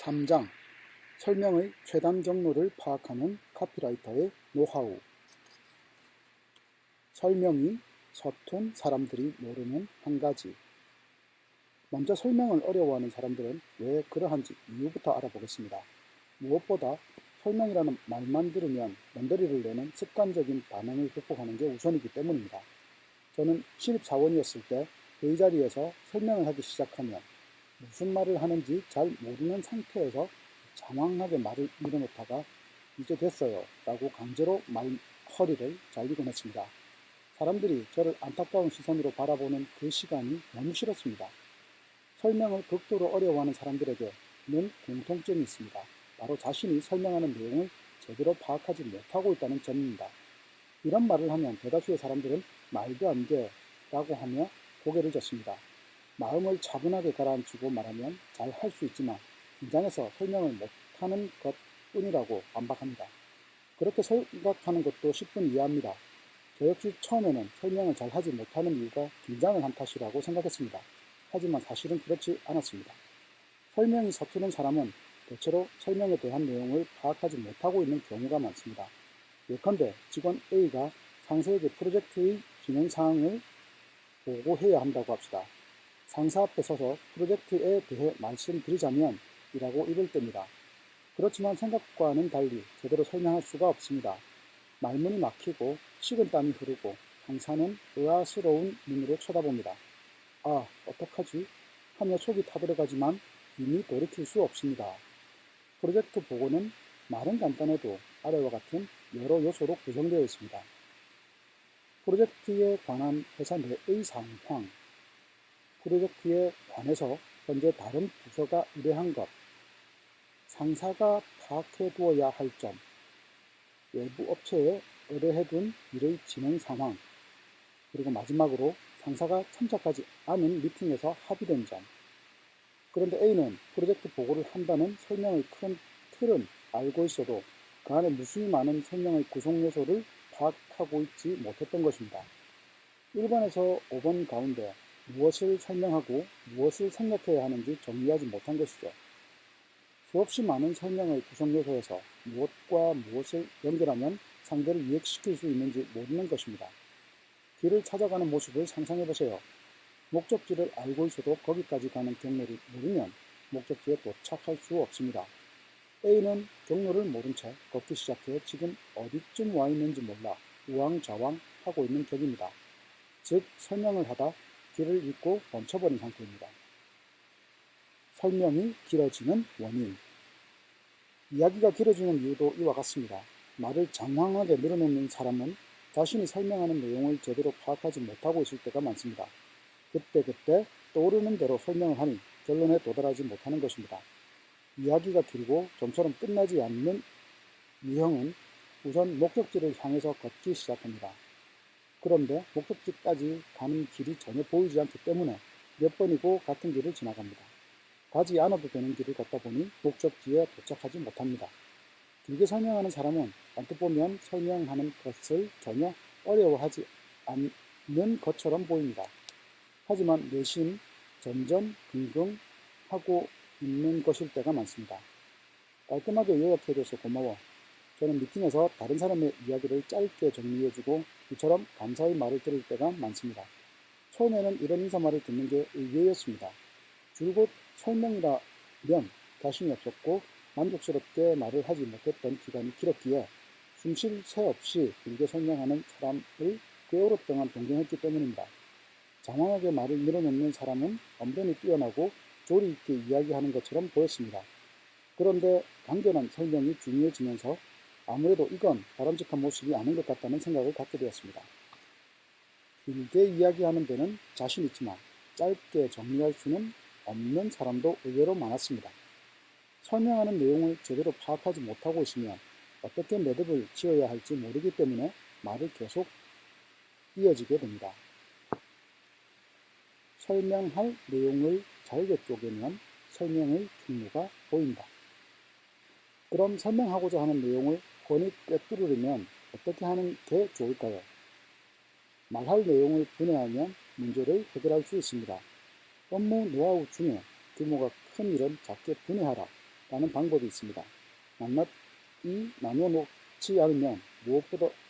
3장 설명의 최단 경로를 파악하는 카피라이터의 노하우. 설명이 서툰 사람들이 모르는 한 가지. 먼저 설명을 어려워하는 사람들은 왜 그러한지 이유부터 알아보겠습니다. 무엇보다 설명이라는 말만 들으면 먼데리를 내는 습관적인 반응을 극복하는 게 우선이기 때문입니다. 저는 신입사원이었을 때 회의 자리에서 설명을 하기 시작하면 무슨 말을 하는지 잘 모르는 상태에서 장황하게 말을 밀어놓다가 이제 됐어요 라고 강제로 허리를 잘리곤 했습니다. 사람들이 저를 안타까운 시선으로 바라보는 그 시간이 너무 싫었습니다. 설명을 극도로 어려워하는 사람들에게는 공통점이 있습니다. 바로 자신이 설명하는 내용을 제대로 파악하지 못하고 있다는 점입니다. 이런 말을 하면 대다수의 사람들은 말도 안 돼 라고 하며 고개를 젓습니다. 마음을 차분하게 가라앉히고 말하면 잘 할 수 있지만 긴장해서 설명을 못하는 것 뿐이라고 반박합니다. 그렇게 생각하는 것도 10분 이해합니다. 저 역시 처음에는 설명을 잘 하지 못하는 이유가 긴장을 한 탓이라고 생각했습니다. 하지만 사실은 그렇지 않았습니다. 설명이 서투른 사람은 대체로 설명에 대한 내용을 파악하지 못하고 있는 경우가 많습니다. 예컨대 직원 A가 상사에게 프로젝트의 진행 사항을 보고해야 한다고 합시다. 상사 앞에 서서 프로젝트에 대해 말씀드리자면 이라고 이럴 때입니다. 그렇지만 생각과는 달리 제대로 설명할 수가 없습니다. 말문이 막히고 식은땀이 흐르고 상사는 의아스러운 눈으로 쳐다봅니다. 아, 어떡하지? 하며 속이 타들어가지만 이미 돌이킬 수 없습니다. 프로젝트 보고는 말은 간단해도 아래와 같은 여러 요소로 구성되어 있습니다. 프로젝트에 관한 회사 내의 상황, 프로젝트에 관해서 현재 다른 부서가 의뢰한 것, 상사가 파악해 두어야 할 점, 외부 업체에 의뢰해둔 일의 진행 상황, 그리고 마지막으로 상사가 참석하지 않은 미팅에서 합의된 점. 그런데 A는 프로젝트 보고를 한다는 설명의 큰 틀은 알고 있어도 그 안에 무수히 많은 설명의 구성 요소를 파악하고 있지 못했던 것입니다. 1번에서 5번 가운데 무엇을 설명하고 무엇을 생각해야 하는지 정리하지 못한 것이죠. 수없이 많은 설명의 구성 요소에서 무엇과 무엇을 연결하면 상대를 이해시킬 수 있는지 모르는 것입니다. 길을 찾아가는 모습을 상상해 보세요. 목적지를 알고 있어도 거기까지 가는 경로를 모르면 목적지에 도착할 수 없습니다. A는 경로를 모른 채 걷기 시작해 지금 어디쯤 와 있는지 몰라 우왕좌왕 하고 있는 격입니다. 즉 설명을 하다 길을 잃고 멈춰버린 상태입니다. 설명이 길어지는 원인. 이야기가 길어지는 이유도 이와 같습니다. 말을 장황하게 늘어놓는 사람은 자신이 설명하는 내용을 제대로 파악하지 못하고 있을 때가 많습니다. 그때 떠오르는 대로 설명을 하니 결론에 도달하지 못하는 것입니다. 이야기가 길고 좀처럼 끝나지 않는 유형은 우선 목적지를 향해서 걷기 시작합니다. 그런데 목적지까지 가는 길이 전혀 보이지 않기 때문에 몇 번이고 같은 길을 지나갑니다. 가지 않아도 되는 길을 걷다 보니 목적지에 도착하지 못합니다. 길게 설명하는 사람은 언뜻 보면 설명하는 것을 전혀 어려워하지 않는 것처럼 보입니다. 하지만 내심 전전긍긍 하고 있는 것일 때가 많습니다. 깔끔하게 요약해줘서 고마워. 저는 미팅에서 다른 사람의 이야기를 짧게 정리해주고 이처럼 감사의 말을 들을 때가 많습니다. 처음에는 이런 인사말을 듣는 게 의외였습니다. 줄곧 설명이라면 자신이 없었고 만족스럽게 말을 하지 못했던 기간이 길었기에 숨 쉴 새 없이 길게 설명하는 사람을 꽤 오랫동안 동경했기 때문입니다. 장황하게 말을 밀어넣는 사람은 언변이 뛰어나고 조리 있게 이야기하는 것처럼 보였습니다. 그런데 간결한 설명이 중요해지면서 아무래도 이건 바람직한 모습이 아닌 것 같다는 생각을 갖게 되었습니다. 길게 이야기하는 데는 자신 있지만 짧게 정리할 수는 없는 사람도 의외로 많았습니다. 설명하는 내용을 제대로 파악하지 못하고 있으면 어떻게 매듭을 지어야 할지 모르기 때문에 말을 계속 이어지게 됩니다. 설명할 내용을 잘게 쪼개면 설명의 경로가 보인다. 그럼 설명하고자 하는 내용을 훤히 꿰뚫으려면 어떻게 하는 게 좋을까요? 말할 내용을 분해하면 문제를 해결할 수 있습니다. 업무 노하우 중에 규모가 큰 일은 작게 분해하라 라는 방법이 있습니다. 낱낱이 나누어 놓지 않으면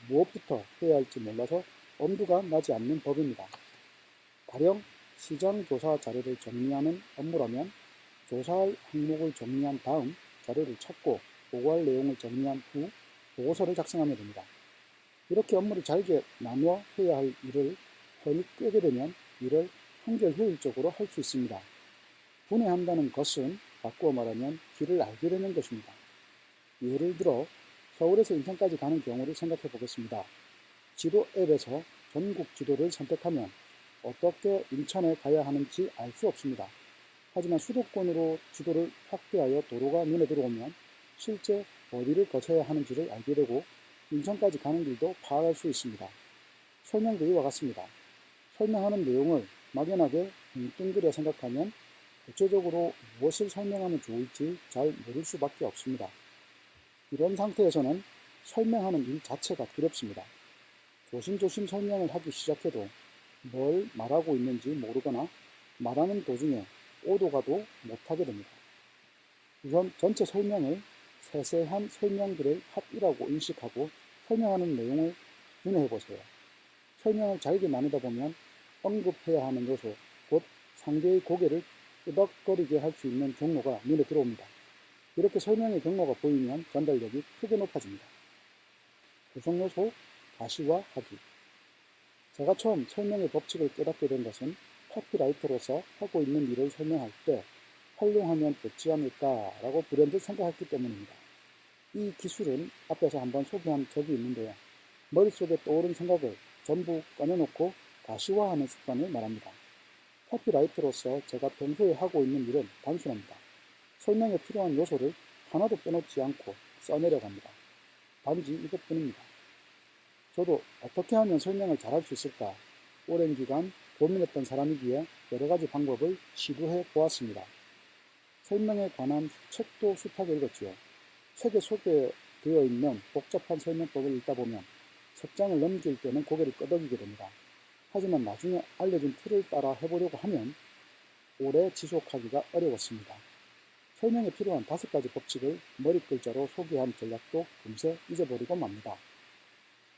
무엇부터 해야 할지 몰라서 엄두가 나지 않는 법입니다. 가령 시장 조사 자료를 정리하는 업무라면 조사할 항목을 정리한 다음 자료를 찾고 보고할 내용을 정리한 후 보고서를 작성하면 됩니다. 이렇게 업무를 잘게 나누어 해야 할 일을 편히 꿰게 되면 일을 한결 효율적으로 할 수 있습니다. 분해한다는 것은 바꾸어 말하면 길을 알게 되는 것입니다. 예를 들어 서울에서 인천까지 가는 경우를 생각해 보겠습니다. 지도 앱에서 전국 지도를 선택하면 어떻게 인천에 가야 하는지 알 수 없습니다. 하지만 수도권으로 지도를 확대하여 도로가 눈에 들어오면 실제 어디를 거쳐야 하는지를 알게 되고 인천까지 가는 길도 파악할 수 있습니다. 설명도 이와 같습니다. 설명하는 내용을 막연하게 뭉뚱그려 생각하면 구체적으로 무엇을 설명하면 좋을지 잘 모를 수밖에 없습니다. 이런 상태에서는 설명하는 일 자체가 두렵습니다. 조심조심 설명을 하기 시작해도 뭘 말하고 있는지 모르거나 말하는 도중에 오도가도 못하게 됩니다. 우선 전체 설명을 세세한 설명들의 합이라고 인식하고 설명하는 내용을 분해해 보세요. 설명을 잘게 나누다 보면 언급해야 하는 요소, 곧 상대의 고개를 끄덕거리게 할 수 있는 경로가 눈에 들어옵니다. 이렇게 설명의 경로가 보이면 전달력이 크게 높아집니다. 구성요소, 가시화하기. 제가 처음 설명의 법칙을 깨닫게 된 것은 카피라이터로서 하고 있는 일을 설명할 때 활용하면 좋지 않을까라고 불현듯 생각했기 때문입니다. 이 기술은 앞에서 한번 소개한 적이 있는데요. 머릿속에 떠오른 생각을 전부 꺼내놓고 가시화하는 습관을 말합니다. 카피라이터로서 제가 평소에 하고 있는 일은 단순합니다. 설명에 필요한 요소를 하나도 빼놓지 않고 써내려갑니다. 단지 이것뿐입니다. 저도 어떻게 하면 설명을 잘할 수 있을까 오랜 기간 고민했던 사람이기에 여러 가지 방법을 시도해 보았습니다. 설명에 관한 책도 숱하게 읽었지요. 책에 소개되어 있는 복잡한 설명법을 읽다 보면 책 장을 넘길 때는 고개를 끄덕이게 됩니다. 하지만 나중에 알려준 틀을 따라 해보려고 하면 오래 지속하기가 어려웠습니다. 설명에 필요한 5가지 법칙을 머릿글자로 소개한 전략도 금세 잊어버리고 맙니다.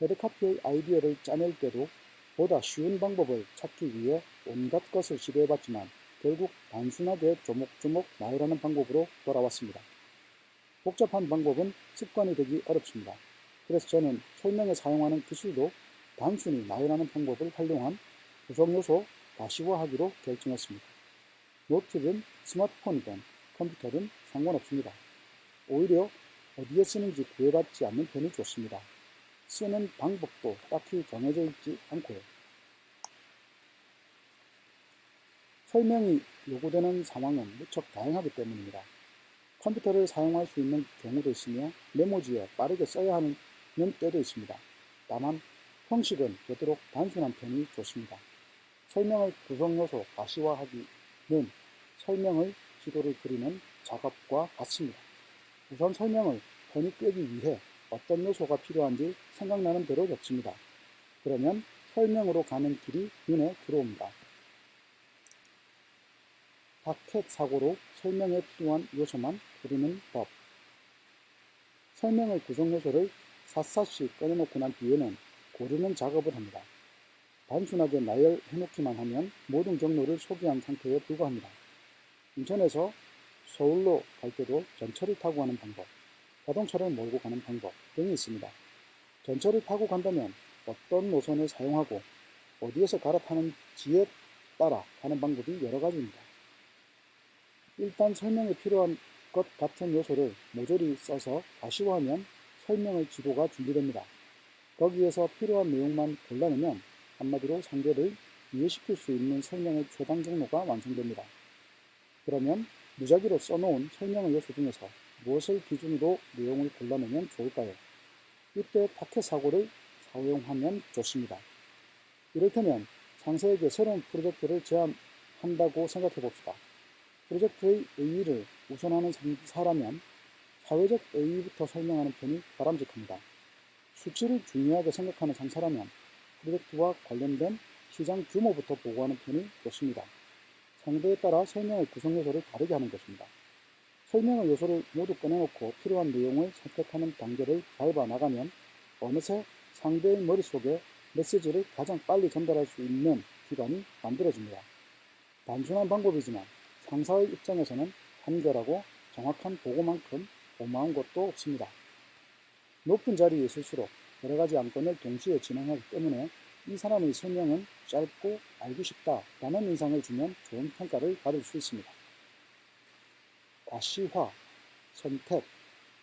헤드카피의 아이디어를 짜낼 때도 보다 쉬운 방법을 찾기 위해 온갖 것을 시도해봤지만 결국 단순하게 조목조목 나열하는 방법으로 돌아왔습니다. 복잡한 방법은 습관이 되기 어렵습니다. 그래서 저는 설명에 사용하는 기술도 단순히 나열하는 방법을 활용한 구성요소 가시화하기로 결정했습니다. 노트든 스마트폰이든 컴퓨터든 상관없습니다. 오히려 어디에 쓰는지 구애받지 않는 편이 좋습니다. 쓰는 방법도 딱히 정해져 있지 않고요. 설명이 요구되는 상황은 무척 다양하기 때문입니다. 컴퓨터를 사용할 수 있는 경우도 있으며 메모지에 빠르게 써야 하는 때도 있습니다. 다만 형식은 되도록 단순한 편이 좋습니다. 설명의 구성요소 가시화하기는 설명의 지도를 그리는 작업과 같습니다. 우선 설명을 편히 꿰기 위해 어떤 요소가 필요한지 생각나는 대로 적습니다. 그러면 설명으로 가는 길이 눈에 들어옵니다. 바켓 사고로 설명에 필요한 요소만 고르는 법. 설명의 구성 요소를 샅샅이 꺼내놓고 난 뒤에는 고르는 작업을 합니다. 단순하게 나열해놓기만 하면 모든 경로를 소개한 상태에 불과합니다. 인천에서 서울로 갈 때도 전철을 타고 가는 방법, 자동차를 몰고 가는 방법 등이 있습니다. 전철을 타고 간다면 어떤 노선을 사용하고 어디에서 갈아타는지에 따라 가는 방법이 여러 가지입니다. 일단 설명에 필요한 것 같은 요소를 모조리 써서 가시화하면 설명의 지도가 준비됩니다. 거기에서 필요한 내용만 골라내면 한마디로 상대를 이해시킬 수 있는 설명의 최단 경로가 완성됩니다. 그러면 무작위로 써놓은 설명의 요소 중에서 무엇을 기준으로 내용을 골라내면 좋을까요? 이때 파켓 사고를 사용하면 좋습니다. 이를테면 상사에게 새로운 프로젝트를 제안한다고 생각해 봅시다. 프로젝트의 의의를 우선하는 상사라면 사회적 의의부터 설명하는 편이 바람직합니다. 수치를 중요하게 생각하는 상사라면 프로젝트와 관련된 시장 규모부터 보고하는 편이 좋습니다. 상대에 따라 설명의 구성 요소를 다르게 하는 것입니다. 설명의 요소를 모두 꺼내놓고 필요한 내용을 선택하는 단계를 밟아 나가면 어느새 상대의 머릿속에 메시지를 가장 빨리 전달할 수 있는 기반이 만들어집니다. 단순한 방법이지만 상사의 입장에서는 한결하고 정확한 보고만큼 고마운 것도 없습니다. 높은 자리에 있을수록 여러 가지 안건을 동시에 진행하기 때문에 이 사람의 설명은 짧고 알기 쉽다라는 인상을 주면 좋은 평가를 받을 수 있습니다. 과시화, 선택,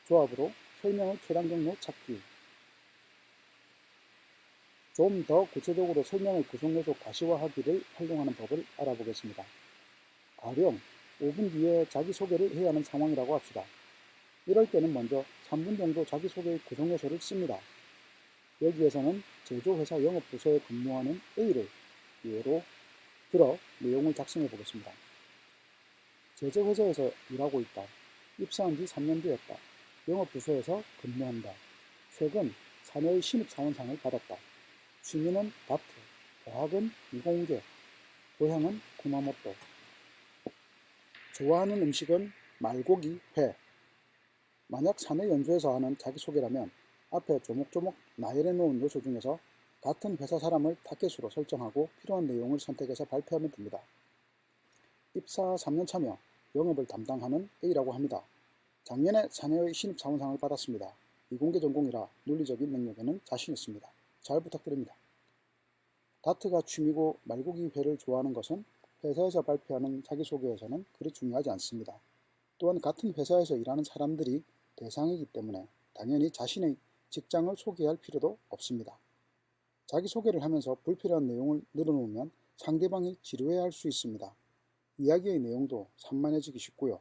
조합으로 설명의 최단 경로 찾기. 좀 더 구체적으로 설명의 구성요소 가시화하기를 활용하는 법을 알아보겠습니다. 가령 5분 뒤에 자기소개를 해야 하는 상황이라고 합시다. 이럴 때는 먼저 3분 정도 자기소개의 구성요소를 씁니다. 여기에서는 제조회사 영업부서에 근무하는 A를 예로 들어 내용을 작성해 보겠습니다. 제조회사에서 일하고 있다. 입사한 지 3년 되었다. 영업부서에서 근무한다. 최근 자녀의 신입사원상을 받았다. 취미는 다트, 대학은 이공계, 고향은 구마모토. 좋아하는 음식은 말고기, 회. 만약 사내 연주에서 하는 자기소개라면 앞에 조목조목 나열해 놓은 요소 중에서 같은 회사 사람을 타겟으로 설정하고 필요한 내용을 선택해서 발표하면 됩니다. 입사 3년 차며 영업을 담당하는 A라고 합니다. 작년에 자녀의 신입사원상을 받았습니다. 이공계 전공이라 논리적인 능력에는 자신 있습니다. 잘 부탁드립니다. 다트가 취미고 말고기 회를 좋아하는 것은 회사에서 발표하는 자기소개에서는 그리 중요하지 않습니다. 또한 같은 회사에서 일하는 사람들이 대상이기 때문에 당연히 자신의 직장을 소개할 필요도 없습니다. 자기소개를 하면서 불필요한 내용을 늘어놓으면 상대방이 지루해할 수 있습니다. 이야기의 내용도 산만해지기 쉽고요.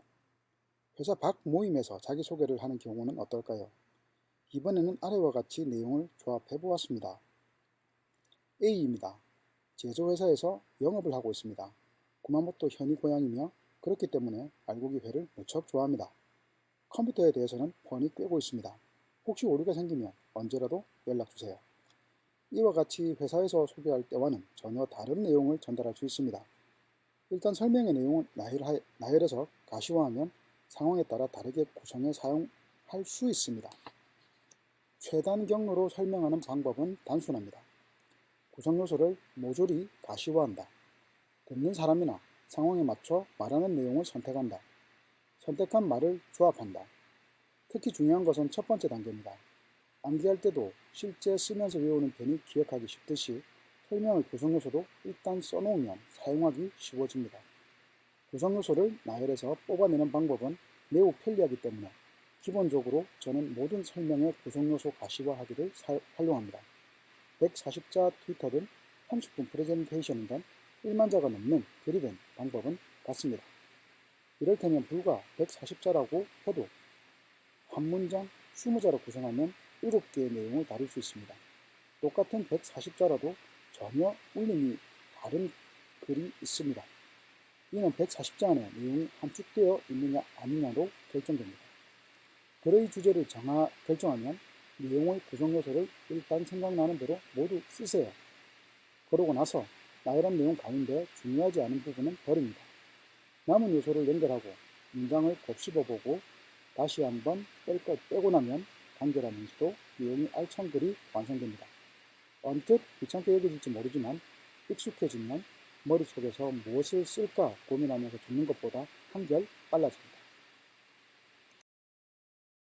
회사 밖 모임에서 자기소개를 하는 경우는 어떨까요? 이번에는 아래와 같이 내용을 조합해 보았습니다. A입니다. 제조회사에서 영업을 하고 있습니다. 구마모토 현이 고향이며 그렇기 때문에 말고기 회를 무척 좋아합니다. 컴퓨터에 대해서는 훤히 꿰고 있습니다. 혹시 오류가 생기면 언제라도 연락주세요. 이와 같이 회사에서 소개할 때와는 전혀 다른 내용을 전달할 수 있습니다. 일단 설명의 내용을 나열해서 가시화하면 상황에 따라 다르게 구성해 사용할 수 있습니다. 최단 경로로 설명하는 방법은 단순합니다. 구성 요소를 모조리 가시화한다. 듣는 사람이나 상황에 맞춰 말하는 내용을 선택한다. 선택한 말을 조합한다. 특히 중요한 것은 첫 번째 단계입니다. 암기할 때도 실제 쓰면서 외우는 편이 기억하기 쉽듯이 설명의 구성 요소도 일단 써놓으면 사용하기 쉬워집니다. 구성 요소를 나열해서 뽑아내는 방법은 매우 편리하기 때문에 기본적으로 저는 모든 설명의 구성 요소 가시화하기를 활용합니다. 140자 트위터든 30분 프레젠테이션이든 1만 자가 넘는 글이 된 방법은 같습니다. 이를테면 불과 140자라고 해도 한 문장 20자로 구성하면 7개의 내용을 다룰 수 있습니다. 똑같은 140자라도 전혀 울림이 다른 글이 있습니다. 이는 140자 안에 내용이 함축되어 있느냐 아니냐로 결정됩니다. 글의 주제를 결정하면 내용의 구성 요소를 일단 생각나는 대로 모두 쓰세요. 그러고 나서 나열한 내용 가운데 중요하지 않은 부분은 버립니다. 남은 요소를 연결하고 문장을 곱씹어보고 다시 한번 뺄 것 빼고 나면 간결하면서도 내용이 알찬 글이 완성됩니다. 언뜻 귀찮게 여겨질지 모르지만 익숙해지면 머릿속에서 무엇을 쓸까 고민하면서 듣는 것보다 한결 빨라집니다.